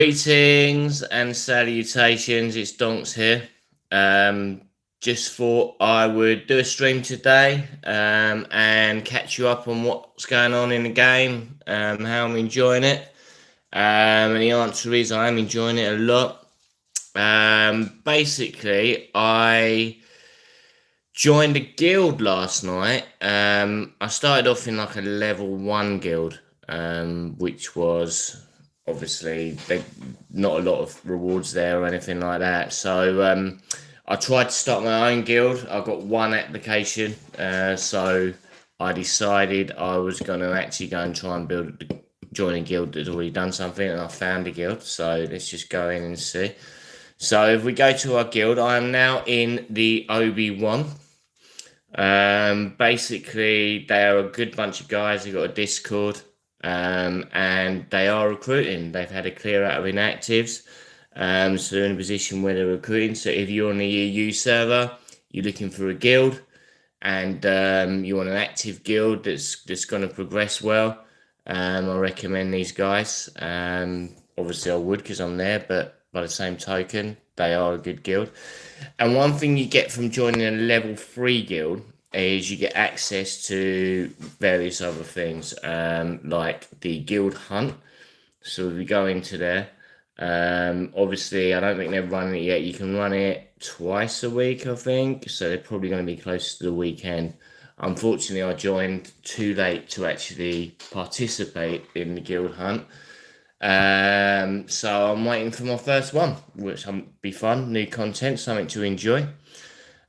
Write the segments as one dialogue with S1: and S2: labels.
S1: Greetings and salutations, it's Donks here. Just thought I would do a stream today and catch you up on what's going on in the game, how I'm enjoying it. And the answer is I am enjoying it a lot. Basically, I joined a guild last night. I started off in like a level 1 guild, which was obviously not a lot of rewards there or anything like that. So I tried to start my own guild. I got one application, so I decided I was going to actually go and try and join a guild that's already done something, and I found a guild. So let's just go in and see. So if we go to our guild, I am now in the OB1. Basically, they are a good bunch of guys. They've got a Discord, and they are recruiting. They've had a clear out of inactives, so they're in a position where they're recruiting. So if you're on the EU server, you're looking for a guild, and you want an active guild that's going to progress well, I recommend these guys. Obviously, I would because I'm there, but by the same token, they are a good guild. And one thing you get from joining a level 3 guild is you get access to various other things, like the guild hunt. So if we go into there, obviously I don't think they're running it yet. You can run it twice a week, I think. So they're probably going to be close to the weekend. Unfortunately, I joined too late to actually participate in the guild hunt. So I'm waiting for my first one, which will be fun, new content, something to enjoy.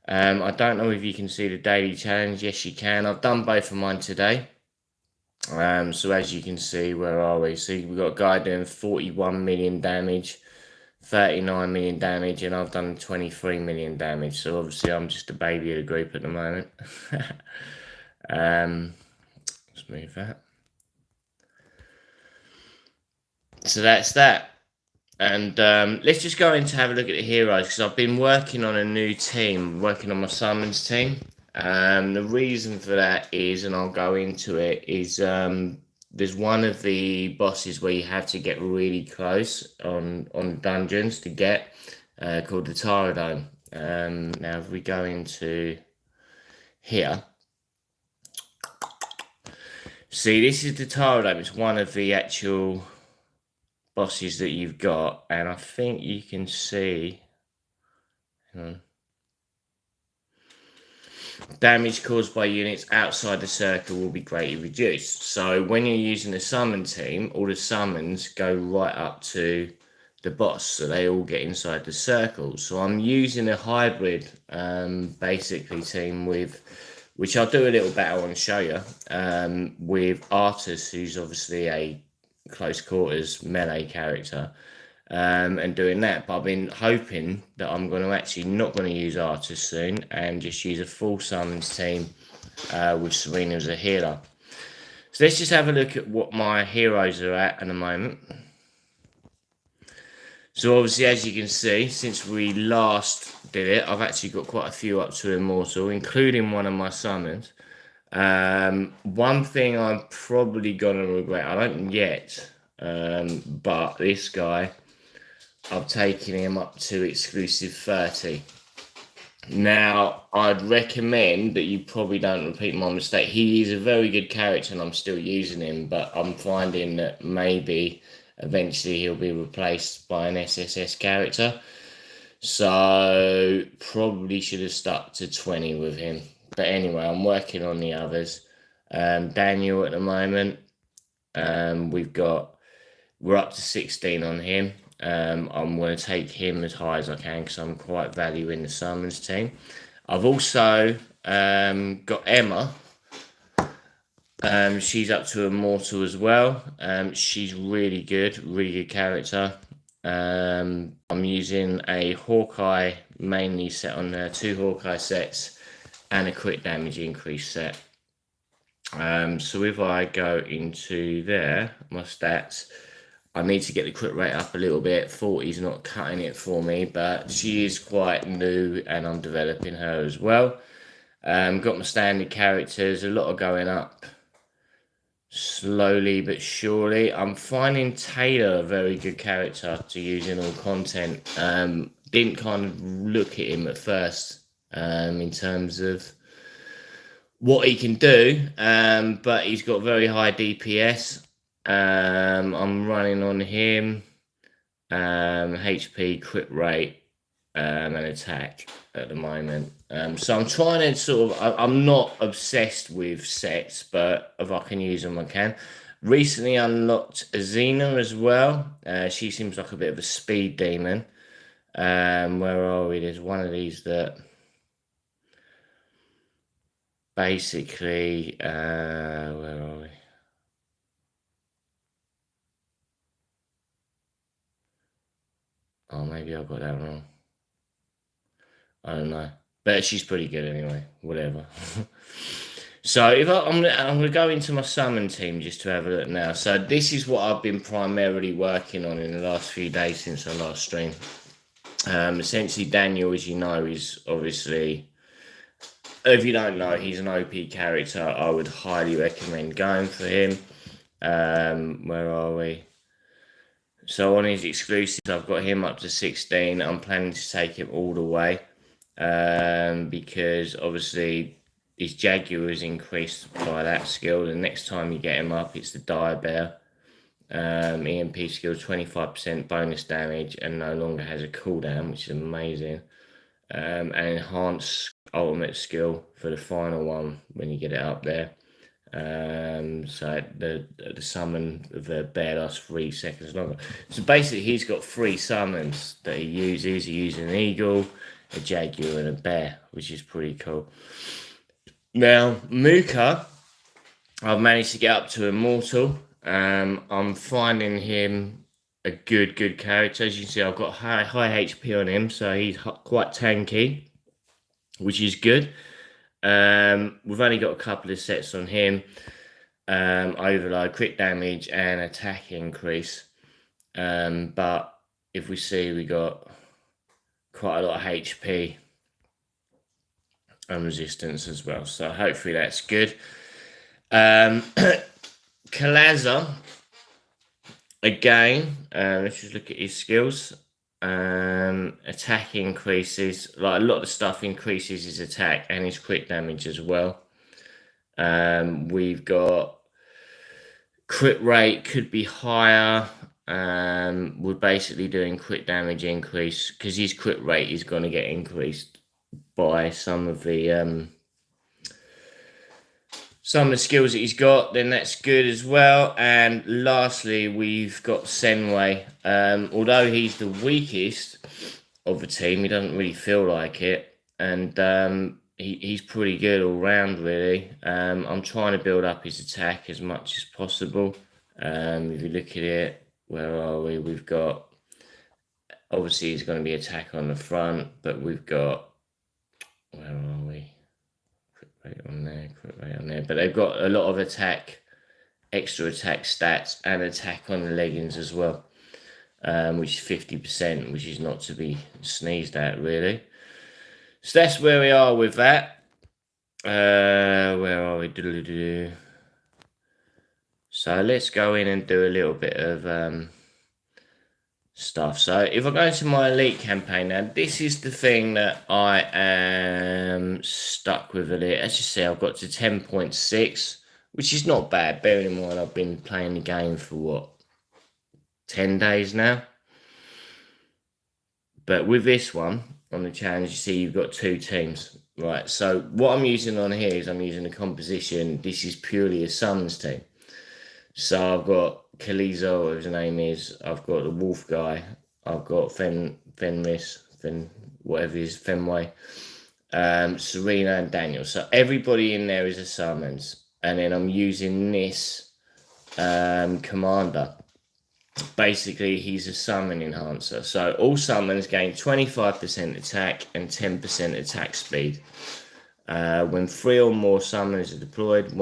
S1: I don't know if you can see the daily challenge. Yes, you can. I've done both of mine today. So as you can see, where are we? See, we've got a guy doing 41 million damage, 39 million damage, and I've done 23 million damage. So obviously I'm just a baby of the group at the moment. Let's move that. So that's that. And let's just go in to have a look at the heroes, because I've been working on a new team, working on my summons team. The reason for that is, and I'll go into it, is there's one of the bosses where you have to get really close on dungeons to get, called the Dome. Now if we go into here, see, this is the Dome. It's one of the actual bosses that you've got, and I think you can see damage caused by units outside the circle will be greatly reduced. So when you're using the summon team, all the summons go right up to the boss, so they all get inside the circle. So I'm using a hybrid basically team with, which I'll do a little battle and show you, with Artus, who's obviously a close quarters melee character, and doing that. But I've been hoping that I'm going to actually not going to use Artus soon and just use a full summons team with Serena as a healer. So let's just have a look at what my heroes are at the moment. So obviously, as you can see, since we last did it, I've actually got quite a few up to Immortal, including one of my summons. One thing I'm probably gonna regret, I don't yet, but this guy, I've taken him up to exclusive 30. Now, I'd recommend that you probably don't repeat my mistake. He is a very good character and I'm still using him, but I'm finding that maybe eventually he'll be replaced by an SSS character. So probably should have stuck to 20 with him. But anyway, I'm working on the others. Daniel at the moment, we're up to 16 on him. I'm going to take him as high as I can because I'm quite valuing the summons team. I've also got Emma. She's up to Immortal as well. She's really good character. I'm using a Hawkeye mainly set on there, 2 Hawkeye sets, and a crit damage increase set. So if I go into there, my stats, I need to get the crit rate up a little bit. 40's not cutting it for me, but she is quite new and I'm developing her as well. Got my standard characters, a lot of going up. slowly but surely. I'm finding Taylor a very good character to use in all content. Didn't kind of look at him at first in terms of what he can do, but he's got very high DPS. I'm running on him, HP, crit rate, and attack at the moment. So I'm trying to sort of, I'm not obsessed with sets, but if I can use them, I can. Recently unlocked Azina as well. She seems like a bit of a speed demon. Where are we? There's one of these that basically, where are we? Oh, maybe I got that wrong. I don't know, but she's pretty good anyway. Whatever. So if I'm gonna go into my summon team just to have a look now. So this is what I've been primarily working on in the last few days since I last streamed. Essentially, Daniel, as you know, is obviously, if you don't know, he's an OP character. I would highly recommend going for him. Where are we? So on his exclusives, I've got him up to 16. I'm planning to take him all the way. Because obviously his Jaguar is increased by that skill. The next time you get him up, it's the Dire Bear. EMP skill, 25% bonus damage, and no longer has a cooldown, which is amazing. And enhanced ultimate skill for the final one when you get it up there. So the summon of the bear lasts 3 seconds longer. So basically, he's got 3 summons that he uses. He uses an eagle, a jaguar, and a bear, which is pretty cool. Now, Muka, I've managed to get up to Immortal. I'm finding him a good character. As you can see, I've got high HP on him, so he's quite tanky, which is good. We've only got a couple of sets on him. Overload, crit damage, and attack increase. But if we see, we got quite a lot of HP and resistance as well. So hopefully that's good. Kalaza, again, let's just look at his skills. Attack increases, like a lot of the stuff increases his attack and his crit damage as well. We've got crit rate could be higher. We're basically doing crit damage increase because his crit rate is going to get increased by some of the skills that he's got. Then that's good as well. And lastly, we've got Senway. Although he's the weakest of the team, he doesn't really feel like it, and he's pretty good all round, really. I'm trying to build up his attack as much as possible. If you look at it, where are we? We've got, obviously he's going to be attack on the front, but we've got, where are we? Crit rate on there. But they've got a lot of attack, extra attack stats, and attack on the leggings as well, which is 50%, which is not to be sneezed at, really. So that's where we are with that. Where are we? So let's go in and do a little bit of stuff. So if I go into my elite campaign now, this is the thing that I am stuck with a bit. As you see, I've got to 10.6, which is not bad. Bearing in mind I've been playing the game for what, 10 days now. But with this one on the challenge, you see you've got 2 teams, right? So what I'm using on here is I'm using a composition. This is purely a summons team. So I've got Kalizo, whatever his name is. I've got the Wolf guy. I've got Fenris, whatever his Fenway, Serena and Daniel. So everybody in there is a summons. And then I'm using this commander. Basically, he's a summon enhancer. So all summons gain 25% attack and 10% attack speed. When 3 or more summons are deployed,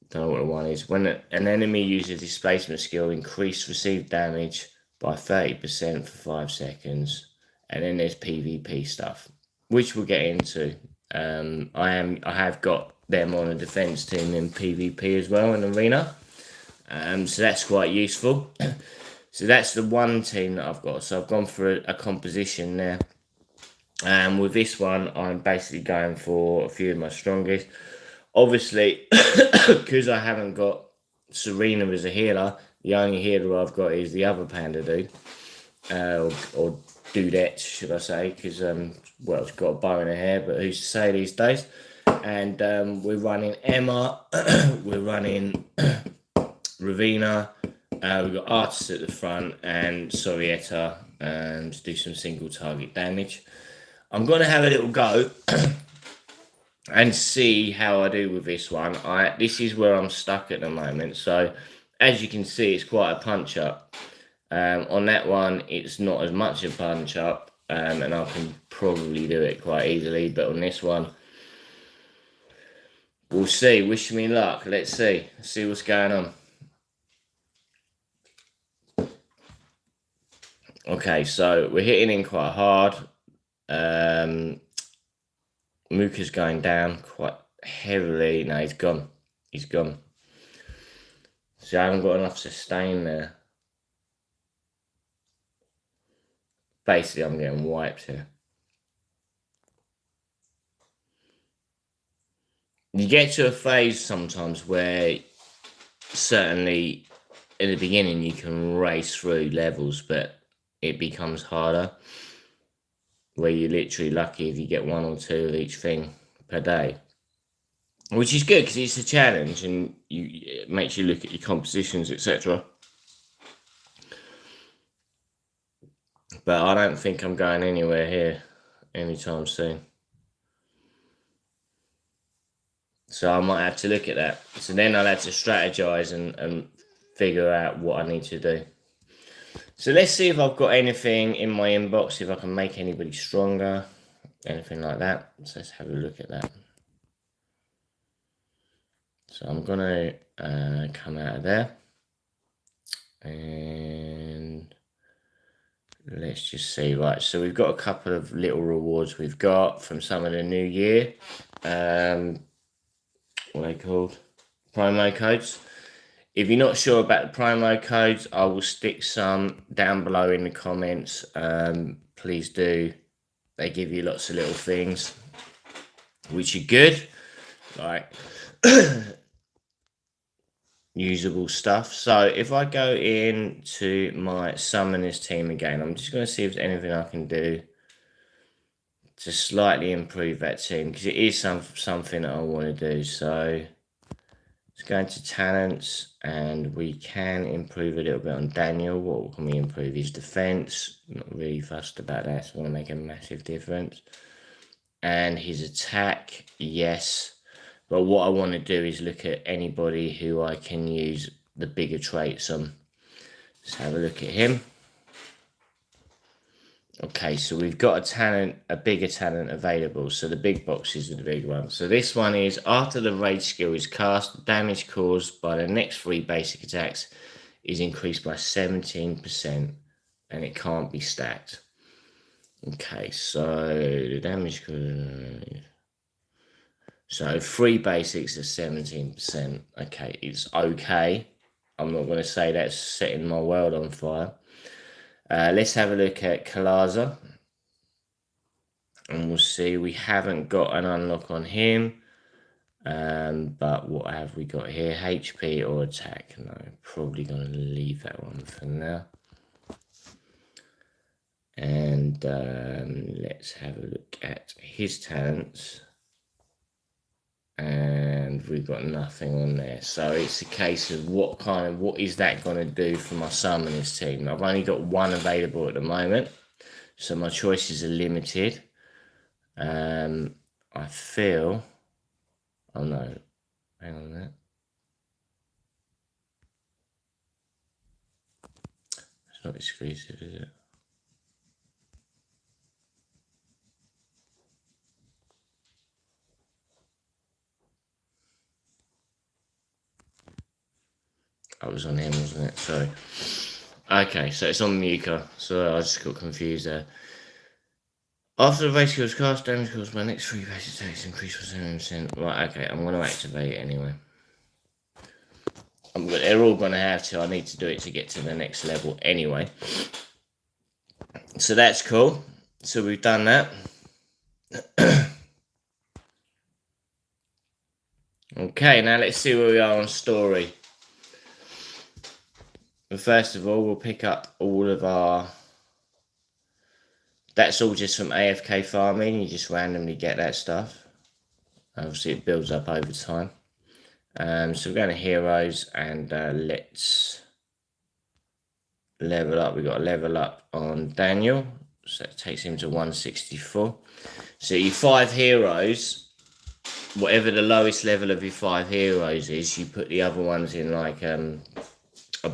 S1: don't know what the one is. When an enemy uses displacement skill, increase received damage by 30% for 5 seconds. And then there's PvP stuff, which we'll get into. I have got them on a defense team in PvP as well in Arena. So that's quite useful. So that's the one team that I've got. So I've gone for a composition there. And with this one, I'm basically going for a few of my strongest. Obviously, because I haven't got Serena as a healer, the only healer I've got is the other panda dude. Or dudette, should I say, because, well, it's got a bow in her hair, but who's to say these days? And we're running Emma, we're running Ravina, we've got Artis at the front, and Sorietta to do some single target damage. I'm going to have a little go and see how I do with this one. This is where I'm stuck at the moment, so as you can see, it's quite a punch up. On that one, it's not as much a punch up, and I can probably do it quite easily, but on this one, we'll see. Wish me luck. Let's see. See what's going on. Okay, so we're hitting in quite hard. Muka's going down quite heavily. No, he's gone. He's gone. So I haven't got enough sustain there. Basically, I'm getting wiped here. You get to a phase sometimes where certainly in the beginning you can race through levels, but it becomes harder, where you're literally lucky if you get 1 or 2 of each thing per day, which is good because it's a challenge and it makes you look at your compositions, etc. But I don't think I'm going anywhere here anytime soon. So I might have to look at that. So then I'll have to strategize and figure out what I need to do. So let's see if I've got anything in my inbox, if I can make anybody stronger, anything like that. So let's have a look at that. So I'm going to come out of there. And let's just see. Right, so we've got a couple of little rewards we've got from some of the new year. What are they called? Promo codes. If you're not sure about the promo codes, I will stick some down below in the comments. Please do. They give you lots of little things, which are good, like usable stuff. So if I go into my summoners team again, I'm just going to see if there's anything I can do to slightly improve that team, because it is something that I want to do. So let's go into talents, and we can improve a little bit on Daniel. What can we improve? His defense. Not really fussed about that. It's going to make a massive difference. And his attack, yes. But what I want to do is look at anybody who I can use the bigger traits on. Let's have a look at him. Okay, so we've got a bigger talent available. So the big boxes are the big ones. So this one is, after the rage skill is cast, the damage caused by the next 3 basic attacks is increased by 17%, and it can't be stacked. Okay, so the damage caused... So 3 basics are 17%. Okay, it's okay. I'm not going to say that's setting my world on fire. Let's have a look at Kalaza. And we'll see. We haven't got an unlock on him. But what have we got here? HP or attack? No, probably going to leave that one for now. And let's have a look at his talents. And we've got nothing on there. So it's a case of what is that going to do for my summoners team? I've only got 1 available at the moment, so my choices are limited. I feel... Oh no, hang on a minute. It's not exclusive, is it? I was on him, wasn't it? Sorry. Okay, so it's on Muka. So I just got confused there. After the base kills cast, damage caused by next 3 base attacks increased by 7%. Right, okay, I'm going to activate it anyway. They're all going to have to. I need to do it to get to the next level anyway. So that's cool. So we've done that. Okay, now let's see where we are on story. But first of all, we'll pick up all of our... That's all just from AFK farming. You just randomly get that stuff. Obviously, it builds up over time. So we're going to heroes and let's level up. We've got a level up on Daniel. So that takes him to 164. So your 5 heroes, whatever the lowest level of your 5 heroes is, you put the other ones in like a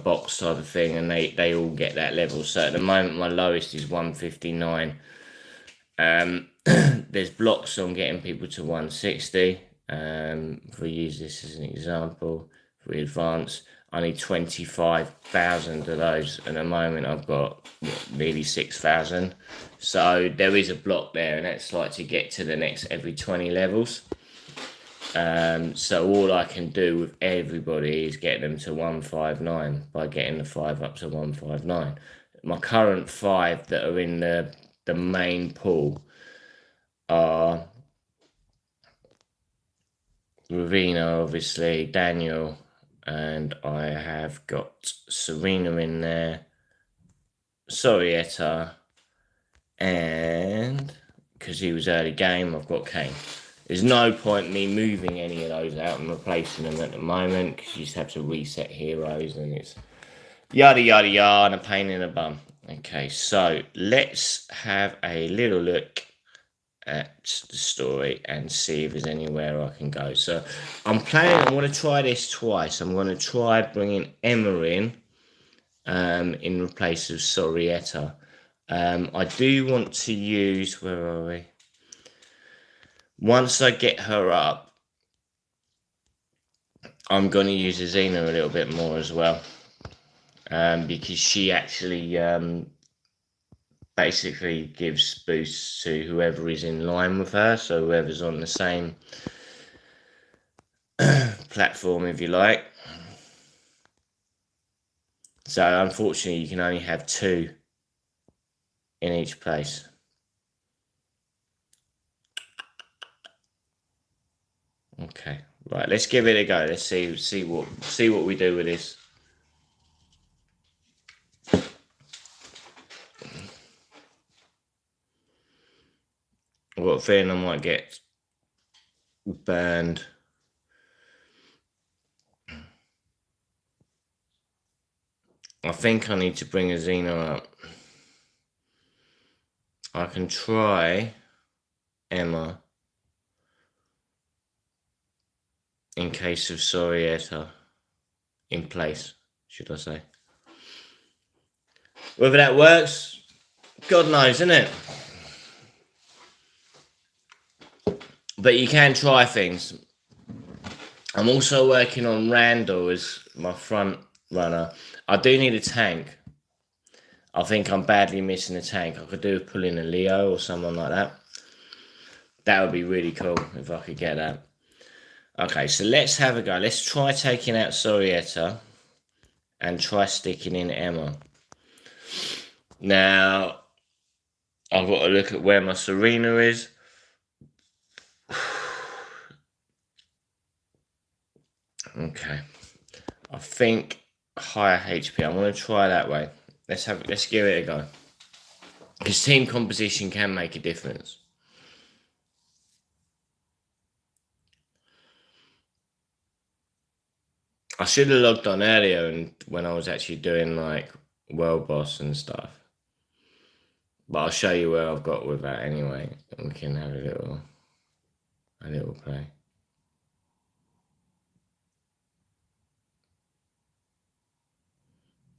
S1: box type of thing, and they all get that level. So at the moment my lowest is 159. There's blocks on getting people to 160. If we use this as an example, if we advance, I need 25,000 of those. At the moment I've got nearly 6,000. So there is a block there, and that's like to get to the next every 20 levels. So all I can do with everybody is get them to 159 by getting the 5 up to 159. My current 5 that are in the main pool are Ravina, obviously, Daniel, and I have got Serena in there, Sorietta, and because he was early game, I've got Kane. There's no point me moving any of those out and replacing them at the moment, because you just have to reset heroes, and it's yada yada yada and a pain in the bum. Okay, so let's have a little look at the story and see if there's anywhere I can go. So I'm going to try this twice. I'm going to try bringing Emma in place of Sorietta. I do want to use, where are we? Once I get her up, I'm going to use Azina a little bit more as well, because she actually basically gives boosts to whoever is in line with her, so whoever's on the same platform, if you like. So unfortunately you can only have 2 in each place. Okay, right, let's give it a go. Let's see what we do with this. I've got a feeling I might get burned. I think I need to bring Azina up. I can try Emma in case of Sorietta in place, should I say. Whether that works, God knows, isn't it? But you can try things. I'm also working on Randall as my front runner. I do need a tank. I think I'm badly missing a tank. I could do with pulling a Leo or someone like that. That would be really cool if I could get that. Okay, so let's have a go. Let's try taking out Sorietta and try sticking in Emma. Now, I've got to look at where my Serena is. Okay, I think higher HP. I'm going to try that way. Let's give it a go. Because team composition can make a difference. I should have logged on earlier and when I was actually doing like World Boss and stuff. But I'll show you where I've got with that anyway. And we can have a little play.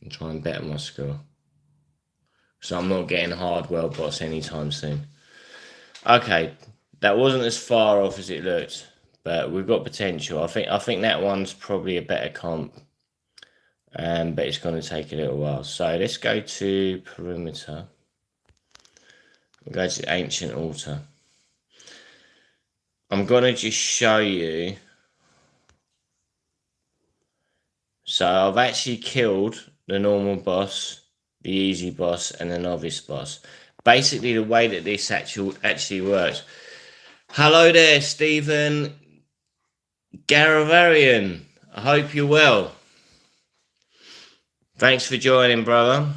S1: And try and better my score. So I'm not getting hard World Boss anytime soon. Okay, that wasn't as far off as it looked, but we've got potential. I think that one's probably a better comp, but it's going to take a little while. So let's go to perimeter. We'll go to the ancient altar. I'm going to just show you. So I've actually killed the normal boss, the easy boss, and the novice boss. Basically, the way that this actually works. Hello there, Stephen Garavarian. I hope you're well. Thanks for joining, brother.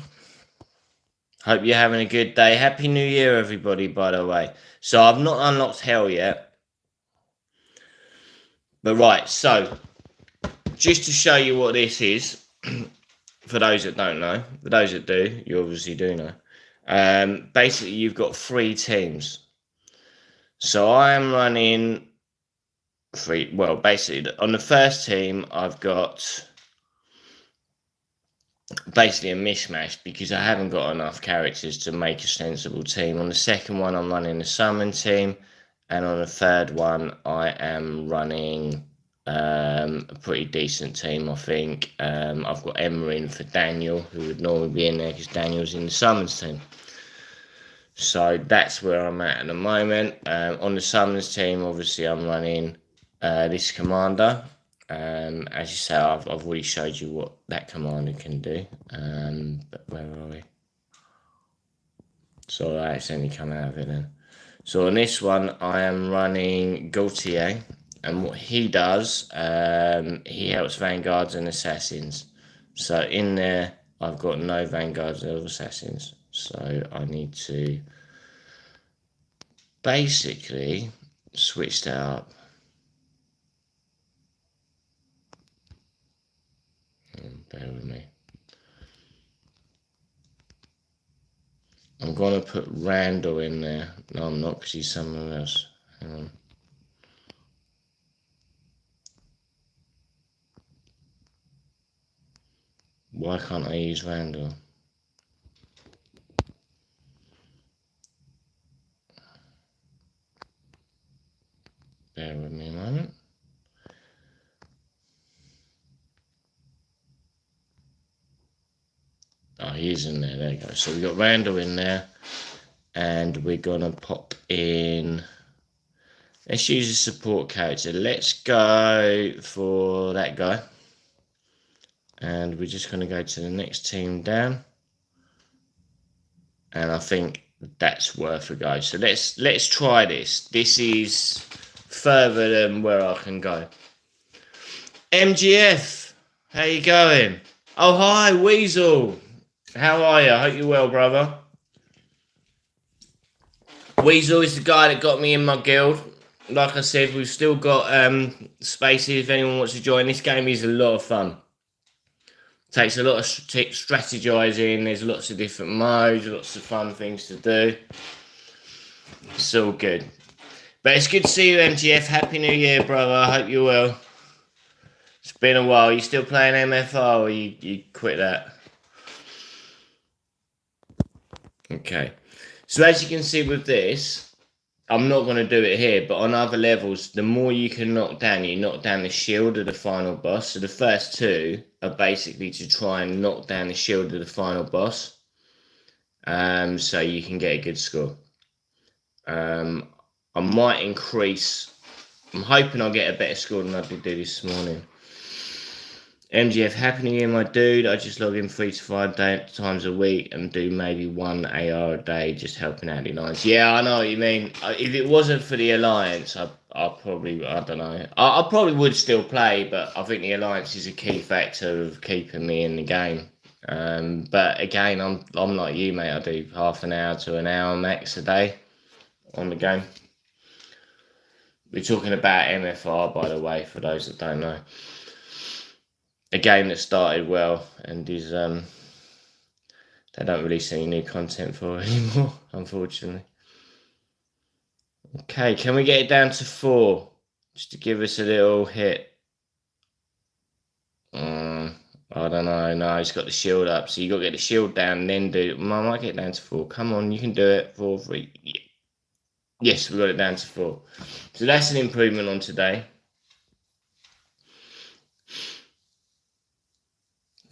S1: Hope you're having a good day. Happy New Year, everybody, by the way. So I've not unlocked hell yet. But right, so just to show you what this is, for those that don't know, for those that do, you obviously do know. Basically, you've got 3 teams. So I am running 3. Well, basically, on the first team, I've got basically a mishmash because I haven't got enough characters to make a sensible team. On the second one, I'm running a summon team, and on the third one, I am running a pretty decent team, I think. I've got Emma in for Daniel, who would normally be in there because Daniel's in the summons team. So that's where I'm at the moment. On the summons team, obviously, I'm running this commander. As you say, I've already showed you what that commander can do. But where are we? So I accidentally come out of it then. So on this one, I am running Gaultier, and what he does, he helps vanguards and assassins. So in there, I've got no vanguards or assassins. So I need to basically switch that up. Bear with me. I'm going to put Randall in there. No, I'm not, because he's somewhere else. Hang on. Why can't I use Randall? Bear with me a moment. Oh, he is in there. There you go. So we've got Randall in there. And we're going to pop in... Let's use a support character. Let's go for that guy. And we're just going to go to the next team down. And I think that's worth a go. So let's try this. This is further than where I can go. MGF, how you going? Oh, hi, Weasel. How are you? I hope you're well, brother. Weasel is the guy that got me in my guild. Like I said, we've still got spaces if anyone wants to join. This game is a lot of fun. Takes a lot of strategizing. There's lots of different modes, lots of fun things to do. It's all good. But it's good to see you, MGF. Happy New Year, brother. I hope you're well. It's been a while. You still playing MFR or you quit that? Okay. So as you can see with this, I'm not going to do it here, but on other levels, the more you can knock down, you knock down the shield of the final boss. So the first 2 are basically to try and knock down the shield of the final boss. So you can get a good score. I might increase. I'm hoping I'll get a better score than I did do this morning. MGF, happy New Year, my dude. I just log in 3 to 5 times a week and do maybe 1 AR a day, just helping out the Alliance. Yeah, I know what you mean. If it wasn't for the Alliance, I probably, I don't know. I probably would still play, but I think the Alliance is a key factor of keeping me in the game. But again, I'm like you, mate. I do half an hour to an hour max a day on the game. We're talking about MFR, by the way, for those that don't know. A game that started well and is they don't release any new content for it anymore, unfortunately. Okay, can we get it down to 4 just to give us a little hit? I don't know. No, it's got the shield up, so you got to get the shield down and then do. I might get it down to 4. Come on, you can do it. 4, 3. Yeah. Yes, we got it down to 4. So that's an improvement on today.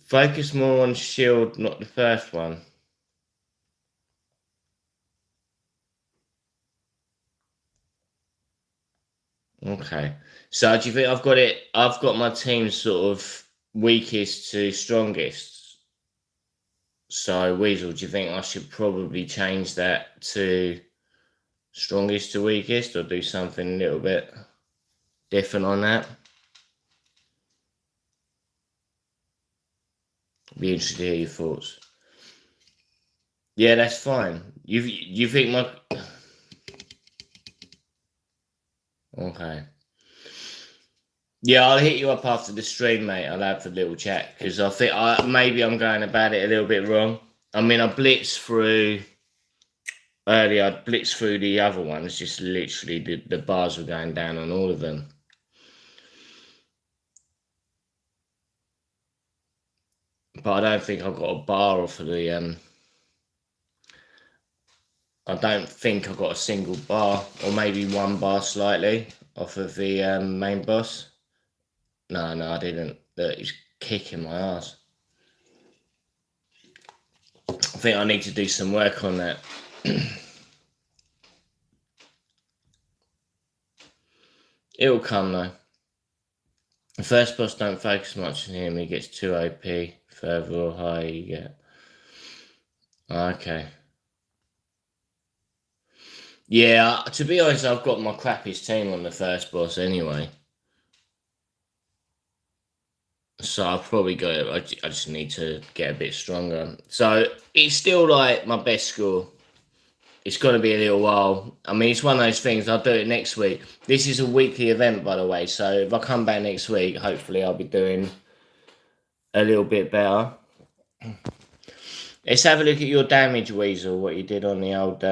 S1: Focus more on shield, not the first one. Okay. So do you think I've got my team sort of weakest to strongest. So Weasel, do you think I should probably change that to strongest to weakest, or do something a little bit different on that? Be interested to hear your thoughts. Yeah, that's fine. You think my okay. Yeah, I'll hit you up after the stream, mate. I'll have a little chat because I think maybe I'm going about it a little bit wrong. I mean, I blitzed through earlier. I blitzed through the other ones. Just literally, the bars were going down on all of them. But I don't think I've got a bar off of the. I don't think I got a single bar, or maybe one bar slightly off of the main boss. No, I didn't. He's kicking my ass. I think I need to do some work on that. It'll come though. The first boss don't focus much on him. He gets too OP. Further or higher you get. Okay. Yeah, to be honest, I've got my crappiest team on the first boss anyway. So I've probably got it. I just need to get a bit stronger. So it's still like my best score. It's got to be a little while. I mean, it's one of those things. I'll do it next week. This is a weekly event, by the way. So if I come back next week, hopefully I'll be doing a little bit better. Let's have a look at your damage, Weasel, what you did on the old...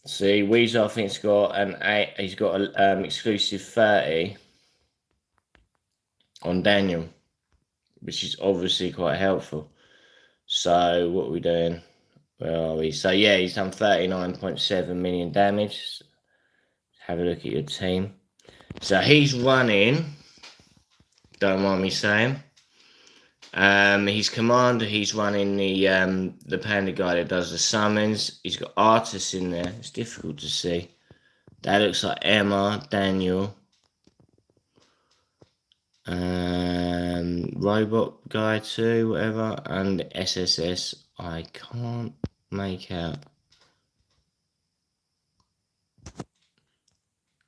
S1: See, Weasel, I think, has got an 8. He's got an exclusive 30 on Daniel, which is obviously quite helpful. So what are we doing? Where are we? So yeah, he's done 39.7 million damage. Have a look at your team. So he's running, don't mind me saying, his commander, he's running the panda guy that does the summons. He's got artists in there. It's difficult to see. That looks like Emma, Daniel, robot guy too, whatever, and SSS. I can't make out.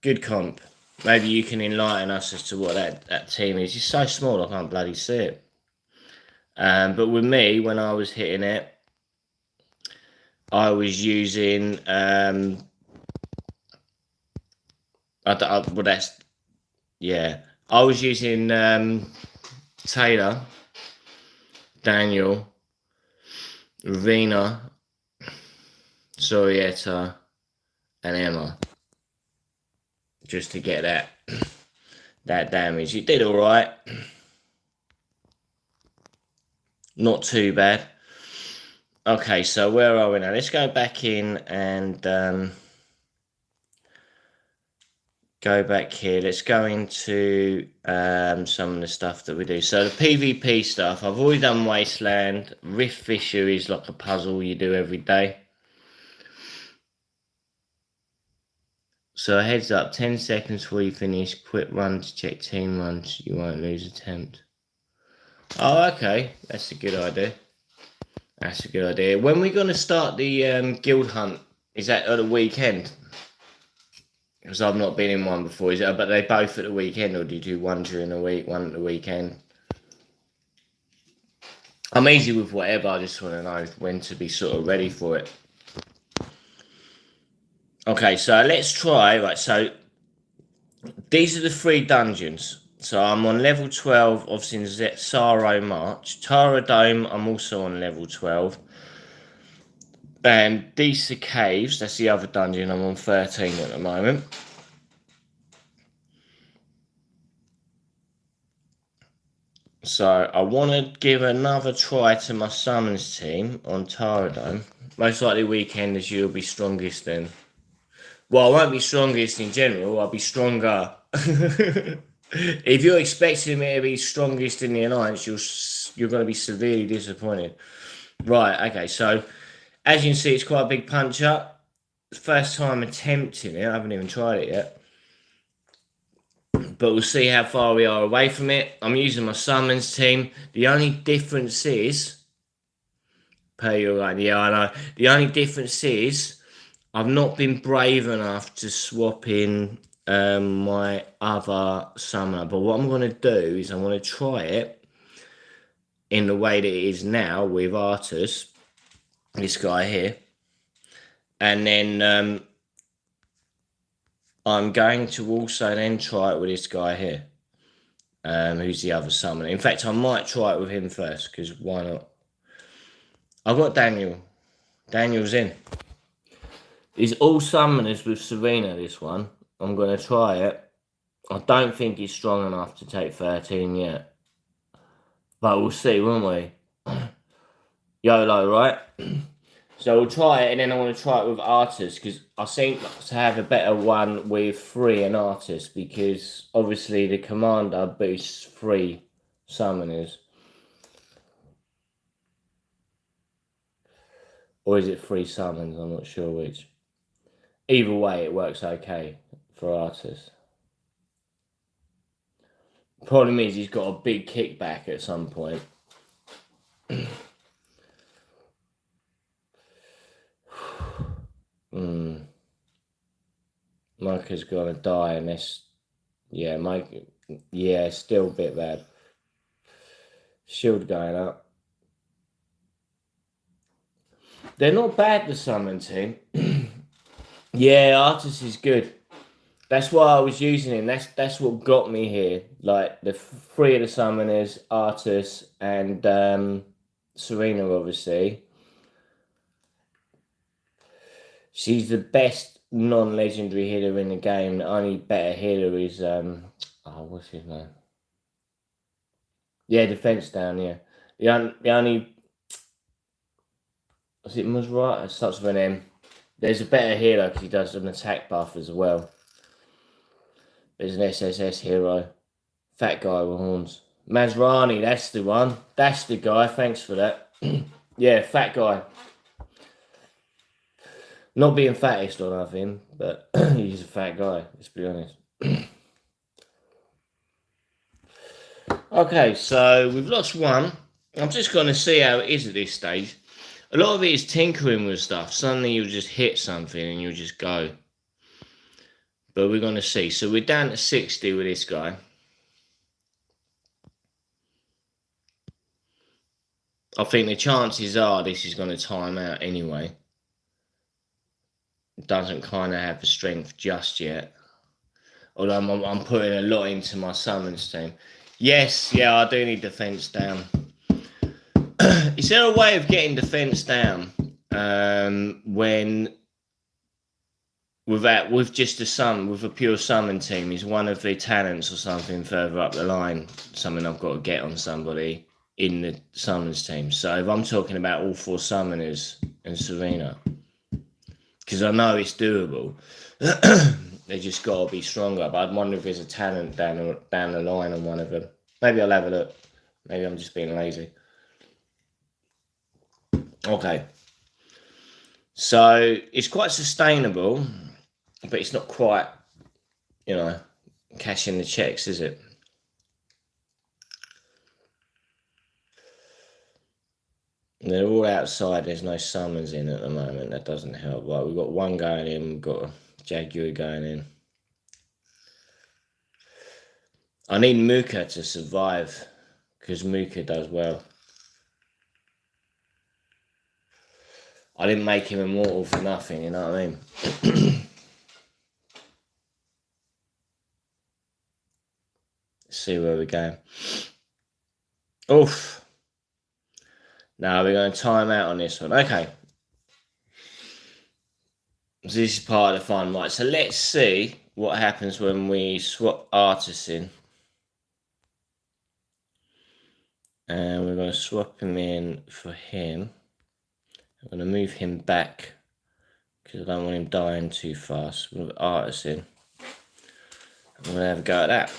S1: Good comp. Maybe you can enlighten us as to what that team is. It's so small, I can't bloody see it. But with me, when I was hitting it, I was using well, that's yeah. I was using Taylor, Daniel, Ravina, Sorietta, and Emma, just to get that damage. It did all right. Not too bad. Okay, so where are we now? Let's go back in and go back here. Let's go into some of the stuff that we do. So the PvP stuff, I've already done Wasteland. Rift Fisher is like a puzzle you do every day. So heads up, 10 seconds before you finish. Quit run to check team runs. You won't lose attempt. Oh, okay. That's a good idea. That's a good idea. When are we going to start the guild hunt? Is that at the weekend? Because I've not been in one before. Is it? But they both at the weekend, or do you do one during the week, one at the weekend? I'm easy with whatever. I just want to know when to be sort of ready for it. Okay, so let's try. Right, so these are the 3 dungeons. So I'm on level 12, obviously in Zetsaro March. Tara Dome, I'm also on level 12. And Disa Caves, that's the other dungeon, I'm on 13 at the moment. So I want to give another try to my summons team on Tara Dome. Most likely weekend as you'll be strongest then. Well, I won't be strongest in general, I'll be stronger. If you're expecting me to be strongest in the alliance, you're going to be severely disappointed. Right, okay, so as you can see, it's quite a big puncher. First time attempting it, I haven't even tried it yet. But we'll see how far we are away from it. I'm using my summons team. The only difference is, per your line, yeah, I know. The only difference is, I've not been brave enough to swap in my other summoner. But what I'm going to do is I'm going to try it in the way that it is now with Artus, this guy here. And then I'm going to also then try it with this guy here, who's the other summoner. In fact, I might try it with him first, because why not? I've got Daniel. Daniel's in. He's all summoners with Serena, this one. I'm going to try it. I don't think he's strong enough to take 13 yet. But we'll see, won't we? YOLO, right? So we'll try it, and then I want to try it with Artus, because I seem to have a better one with 3 and Artus, because obviously the commander boosts 3 summoners. Or is it 3 summons? I'm not sure which. Either way, it works okay for Artus. Problem is, he's got a big kickback at some point. Micah's gonna die, and this, yeah, Mike, yeah, still a bit bad. Shield going up. They're not bad, the summon team. Yeah, Artus is good. That's why I was using him. That's what got me here. Like the 3 of the summoners, Artus and Serena, obviously. She's the best non-legendary healer in the game. The only better healer is what's his name? Yeah, defense down. Yeah, the only, was it Musrat? It starts with an M. There's a better healer because he does an attack buff as well. There's an SSS hero, fat guy with horns. Mazrani, that's the one. That's the guy. Thanks for that. Yeah, fat guy. Not being fattest or nothing, but he's a fat guy, let's be honest. Okay, so we've lost 1. I'm just going to see how it is at this stage. A lot of it is tinkering with stuff. Suddenly you'll just hit something and you'll just go. But we're going to see. So we're down to 60 with this guy. I think the chances are this is going to time out anyway. Doesn't kind of have the strength just yet. Although I'm putting a lot into my summons team. Yes, yeah, I do need defense down. Is there a way of getting defense down when with just with a pure summon team? Is one of the talents or something further up the line something I've got to get on somebody in the summons team? So if I'm talking about all 4 summoners and Serena, because I know it's doable. They just got to be stronger. But I'd wonder if there's a talent down the line on one of them. Maybe I'll have a look. Maybe I'm just being lazy. Okay. So it's quite sustainable, but it's not quite, cashing the checks, is it? They're all outside. There's no summons in at the moment. That doesn't help. Right, we've got 1 going in. We've got a Jaguar going in. I need Muka to survive because Muka does well. I didn't make him immortal for nothing, you know what I mean? Let's see where we're going. Oof. Now we're going to time out on this one. Okay. So this is part of the fun. Right, so let's see what happens when we swap Artus in. And we're going to swap him in for him. I'm going to move him back because I don't want him dying too fast. We'll put Artus in. I'm going to have a go at that.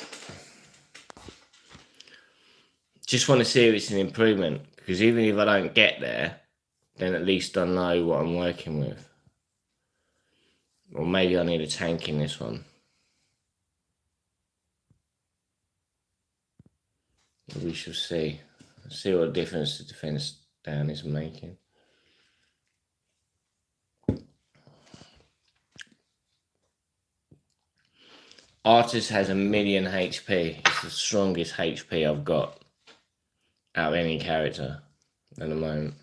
S1: Just want to see if it's an improvement, because even if I don't get there, then at least I know what I'm working with. Or maybe I need a tank in this one. We shall see. Let's see what difference the defense down is making. Artist has 1,000,000 HP. It's the strongest HP I've got out of any character at the moment.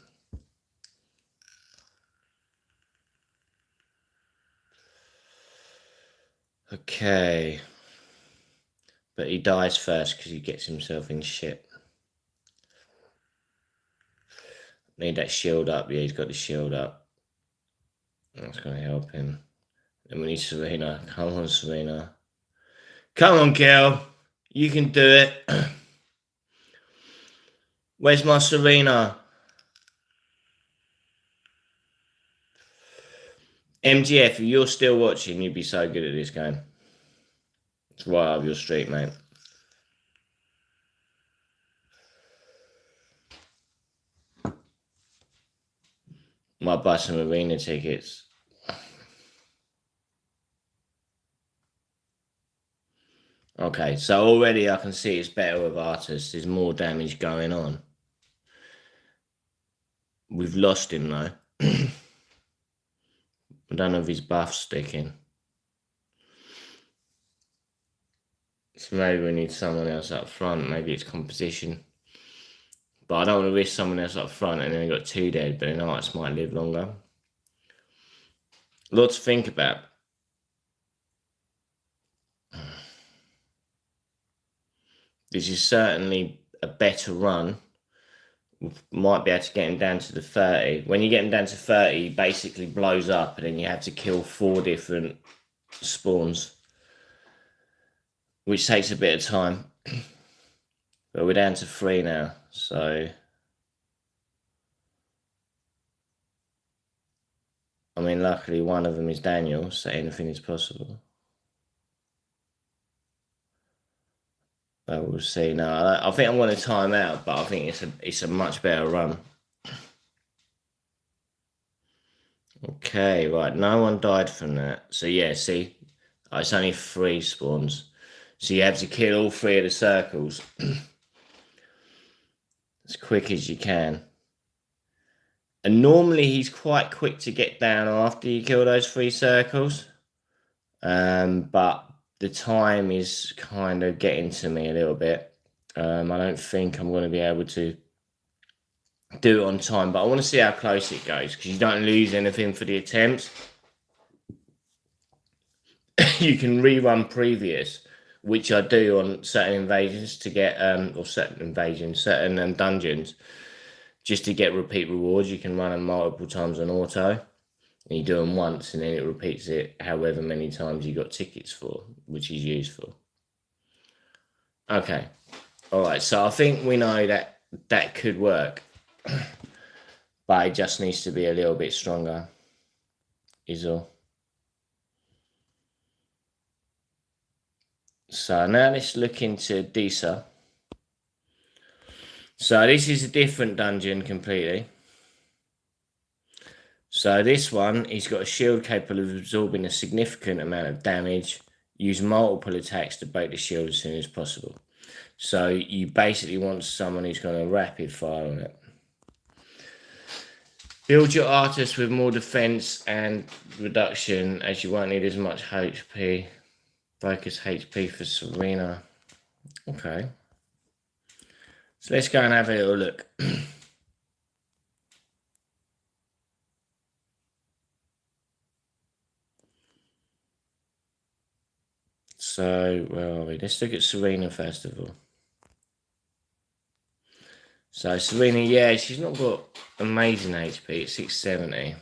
S1: Okay. But he dies first because he gets himself in shit. Need that shield up. Yeah, he's got the shield up. That's going to help him. Then we need Serena. Come on, Serena. Come on, Kel. You can do it. Where's my Serena? MGF, if you're still watching, you'd be so good at this game. It's right up your street, mate. Might buy some arena tickets. Okay, so already I can see it's better with Artis. There's more damage going on. We've lost him, though. I don't know if his buff's sticking. So maybe we need someone else up front. Maybe it's composition. But I don't want to risk someone else up front and then we got 2 dead, but then Arts might live longer. A lot to think about. This is certainly a better run. We might be able to get him down to the 30. When you get him down to 30, he basically blows up and then you have to kill 4 different spawns, which takes a bit of time. But we're down to 3 now, so... I mean, luckily one of them is Daniel, so anything is possible. But we'll see. No, I think I'm going to time out, but I think it's a much better run. Okay, right. No one died from that. So yeah, see, it's only 3 spawns. So you have to kill all 3 of the circles as quick as you can. And normally he's quite quick to get down after you kill those 3 circles. But the time is kind of getting to me a little bit. I don't think I'm going to be able to do it on time, but I want to see how close it goes because you don't lose anything for the attempts. You can rerun previous, which I do on certain invasions to get, or certain dungeons, just to get repeat rewards. You can run them multiple times on auto. And you do them once and then it repeats it however many times you got tickets for, which is useful. Okay. All right. So I think we know that that could work. But it just needs to be a little bit stronger, is all. So now let's look into Disa. So this is a different dungeon completely. So this one, he's got a shield capable of absorbing a significant amount of damage. Use multiple attacks to break the shield as soon as possible. So you basically want someone who's going to rapid fire on it. Build your artist with more defense and reduction as you won't need as much HP. Focus HP for Serena. Okay. So let's go and have a little look. So, where are we? Let's look at Serena first of all. So, Serena, yeah, she's not got amazing HP. It's 670.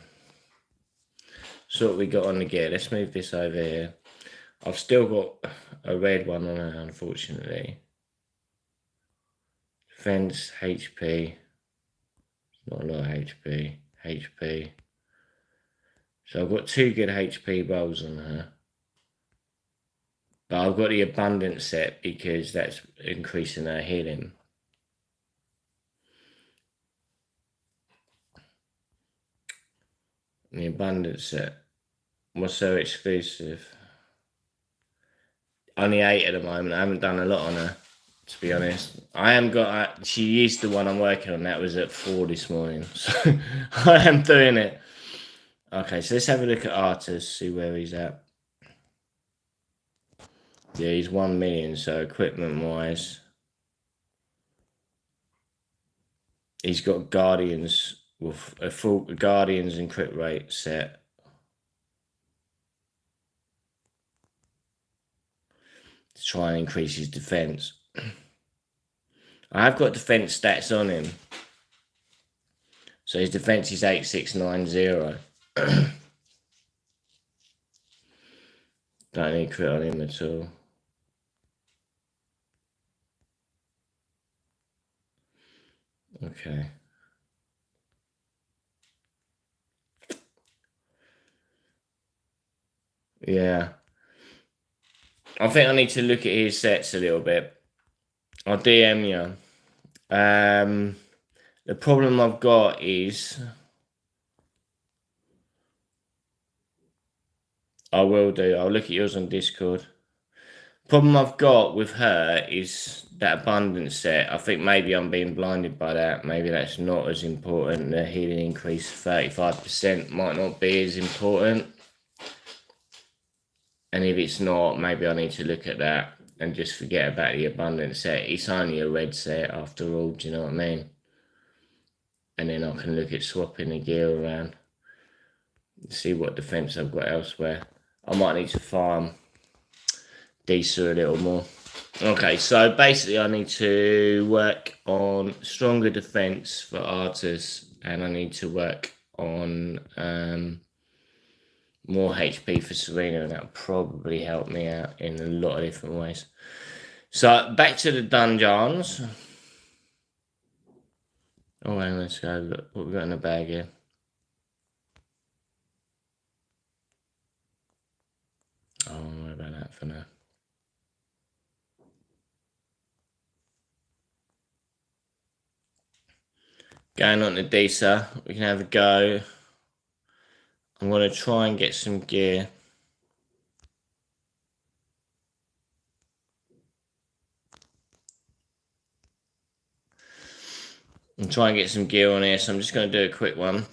S1: So, what we got on the gear. Let's move this over here. I've still got a red one on her, unfortunately. Defense, HP. Not a lot of HP. HP. So, I've got 2 good HP rolls on her. But I've got the abundance set because that's increasing our healing. The abundance set. What's so exclusive? Only 8 at the moment. I haven't done a lot on her, to be honest. I am got. She is the one I'm working on. That was at 4 this morning, so I am doing it. Okay, so let's have a look at Artus, see where he's at. Yeah, he's 1 million. So equipment wise, he's got Guardians with a full Guardians and crit rate set. To try and increase his defense. I have got defense stats on him. So his defense is 8690. Don't need crit on him at all. Okay. Yeah. I think I need to look at his sets a little bit. I'll DM you. The problem I've got is I will do. I'll look at yours on Discord. Problem I've got with her is that abundance set. I think maybe I'm being blinded by that. Maybe that's not as important. The healing increase 35% might not be as important. And if it's not, maybe I need to look at that and just forget about the abundance set. It's only a red set after all, do you know what I mean? And then I can look at swapping the gear around. See what defense I've got elsewhere. I might need to farm Disa a little more. Okay, so basically I need to work on stronger defense for Artus, and I need to work on more HP for Serena, and that'll probably help me out in a lot of different ways. So back to the dungeons. Oh, hang on, let's go look what we've got in the bag here. Oh, don't worry about that for now. Going on to Disa, we can have a go. I'm going to try and get some gear. I'm trying to get some gear on here, so I'm just going to do a quick one.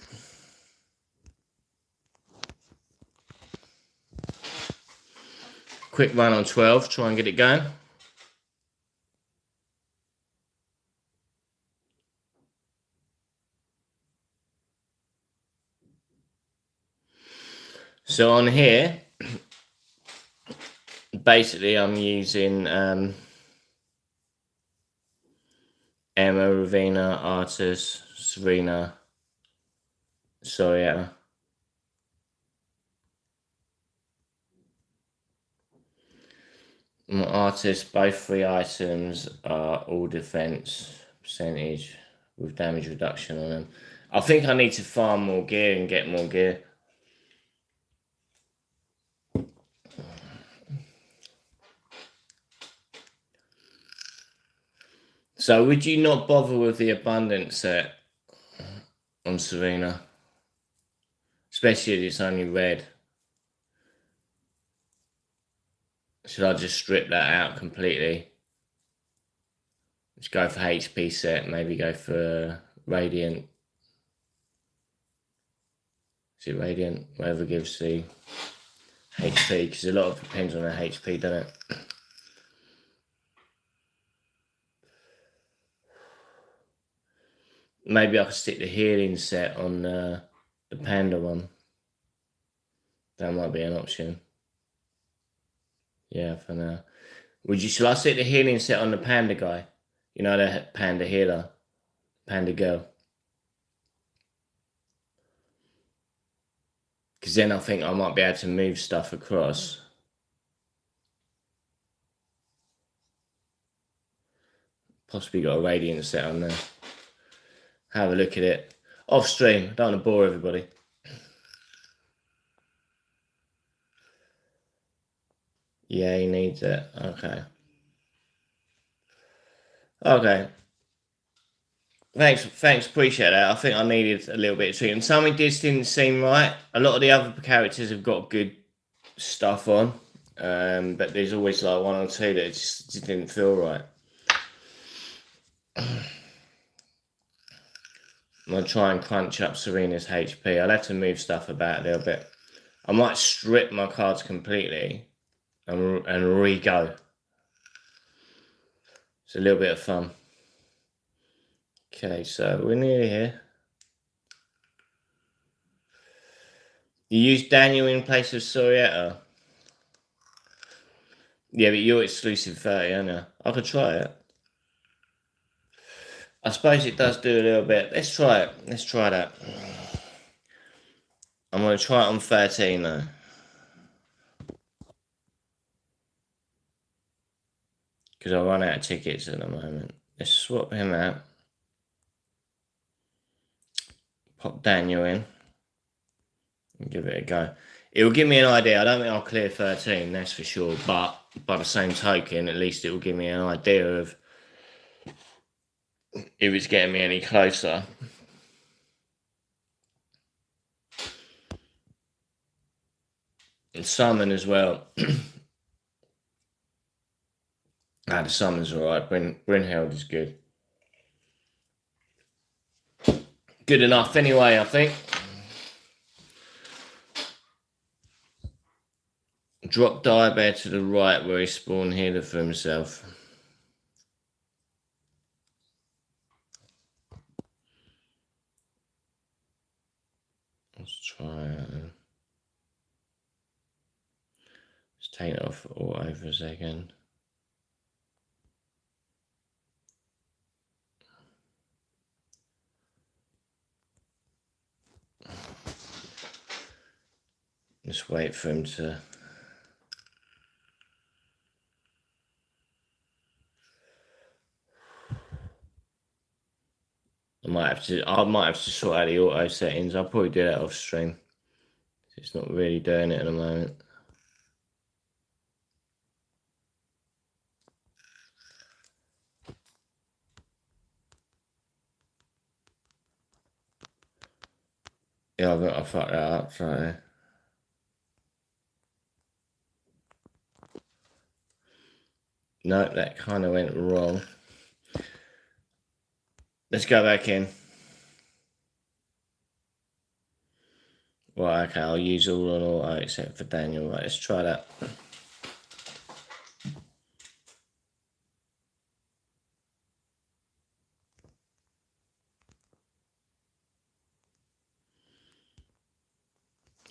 S1: Quick run on 12, try and get it going. So on here, basically I'm using Emma, Ravina, Artus, Serena, Soriata. My Artus, both 3 items are all defense percentage with damage reduction on them. I think I need to farm more gear and get more gear. So would you not bother with the abundance set on Serena? Especially if it's only red. Should I just strip that out completely? Just go for HP set, maybe go for Radiant. Is it Radiant? Whatever gives the HP, because a lot of it depends on the HP, doesn't it? Maybe I could stick the healing set on the Panda one. That might be an option. Yeah, for now. Shall I stick the healing set on the Panda guy? You know, the Panda healer, Panda girl. Because then I think I might be able to move stuff across. Possibly got a Radiant set on there. Have a look at it. Off stream, don't want to bore everybody. Yeah, he needs it. Okay. Okay. Thanks, appreciate that. I think I needed a little bit of tweaking. Something just didn't seem right. A lot of the other characters have got good stuff on, but there's always like one or two that just didn't feel right. I'm gonna try and crunch up Serena's HP. I'll have to move stuff about a little bit. I might strip my cards completely and re-go. It's a little bit of fun. Okay, so we're nearly here. You use Daniel in place of Sorietta? Yeah, but you're exclusive 30, aren't you? I could try it. I suppose it does do a little bit. Let's try it. Let's try that. I'm going to try it on 13 though. Because I run out of tickets at the moment. Let's swap him out. Pop Daniel in. And give it a go. It will give me an idea. I don't think I'll clear 13, that's for sure. But by the same token, at least it will give me an idea of if it's getting me any closer. And summon as well. The summon's alright. Brynhild is good. Good enough anyway, I think. Drop Direbear to the right where he spawned healer for himself. Let's try it. Let's take it off auto for a second. Just wait for him to... I might have to sort out the auto settings. I'll probably do that off stream. It's not really doing it at the moment. Yeah, I think I fucked that up slightly. No, that kind of went wrong. Let's go back in. Right, okay, I'll use all on auto except for Daniel. Right, let's try that.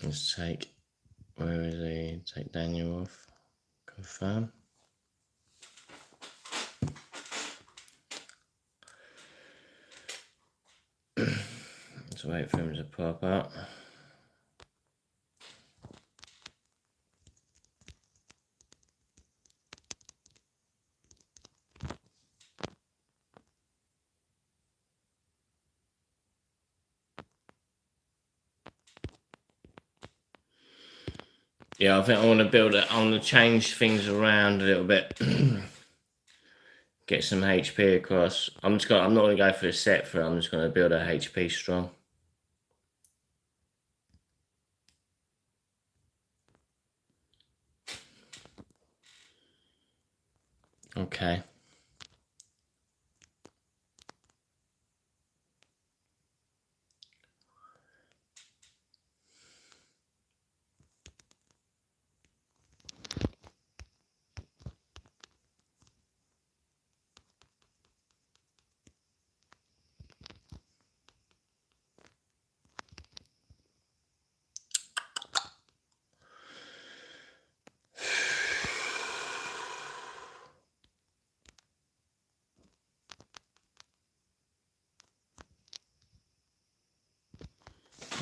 S1: Let's take, where is he? Take Daniel off. Confirm. Let's wait for him to pop up. Yeah, I think I want to build it. I want to change things around a little bit. Get some HP across. I'm not going to go for a set for it. I'm just going to build a HP strong. Okay.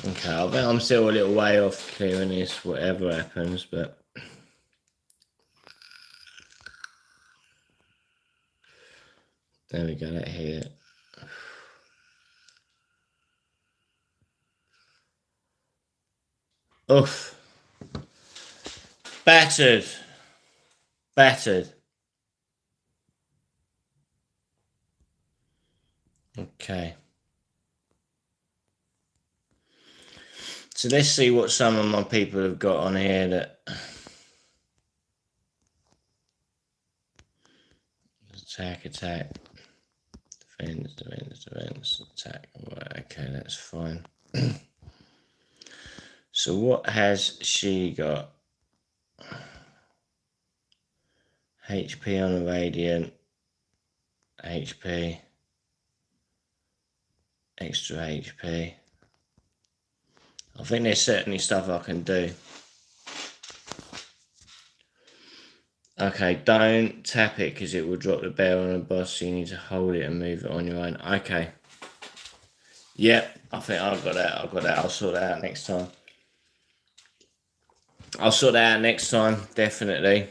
S1: Okay, I bet I'm still a little way off clearing this, whatever happens, but... There we go, that hit it. Oof. Battered. Battered. Okay. So let's see what some of my people have got on here that attack, defense, attack. Okay, that's fine. So what has she got? HP on a radiant, HP, extra HP. I think there's certainly stuff I can do. Okay, don't tap it because it will drop the bell on the boss, so you need to hold it and move it on your own. Okay. Yep, I think I've got that. I'll sort that out next time. Definitely.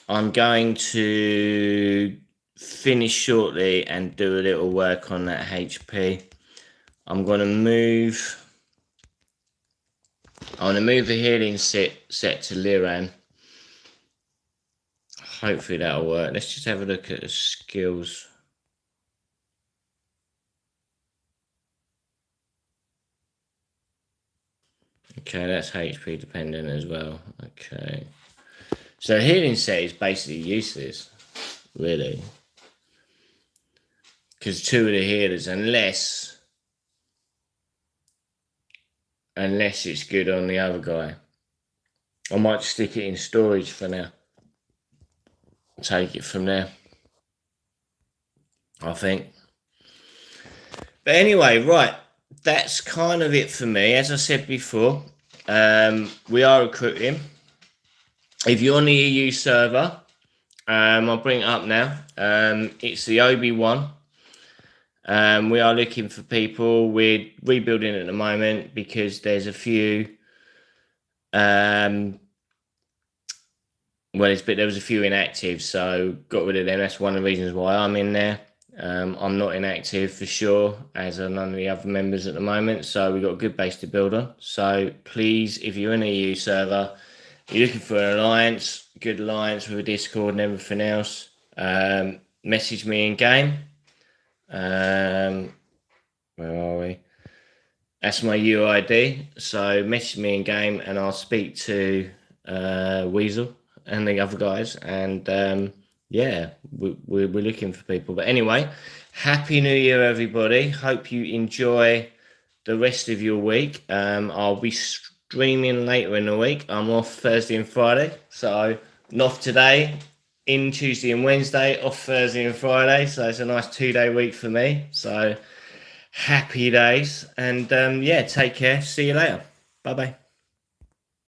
S1: I'm going to finish shortly and do a little work on that HP. I'm going to move the healing set to Liran. Hopefully that'll work. Let's just have a look at the skills. Okay, that's HP dependent as well. Okay. So healing set is basically useless, really. Because two of the healers, unless it's good on the other guy. I might stick it in storage for now. Take it from there, I think. But anyway, right, that's kind of it for me. As I said before, we are recruiting. If you're on the EU server, I'll bring it up now. It's the OB1. We are looking for people. We're rebuilding at the moment because there's a few. There was a few inactive, so got rid of them. That's one of the reasons why I'm in there. I'm not inactive for sure, as are none of the other members at the moment. So we've got a good base to build on. So please, if you're in an EU server, you're looking for an alliance, good alliance with a Discord and everything else, message me in game. Where are we? That's my UID. So message me in game and I'll speak to Weasel and the other guys, and yeah, we're looking for people. But anyway, Happy New Year, everybody. Hope you enjoy the rest of your week. I'll be streaming later in the week. I'm off Thursday and Friday, so not today, in Tuesday and Wednesday, off Thursday and Friday. So it's a nice 2-day week for me. So happy days, and yeah, take care. See you later. Bye bye.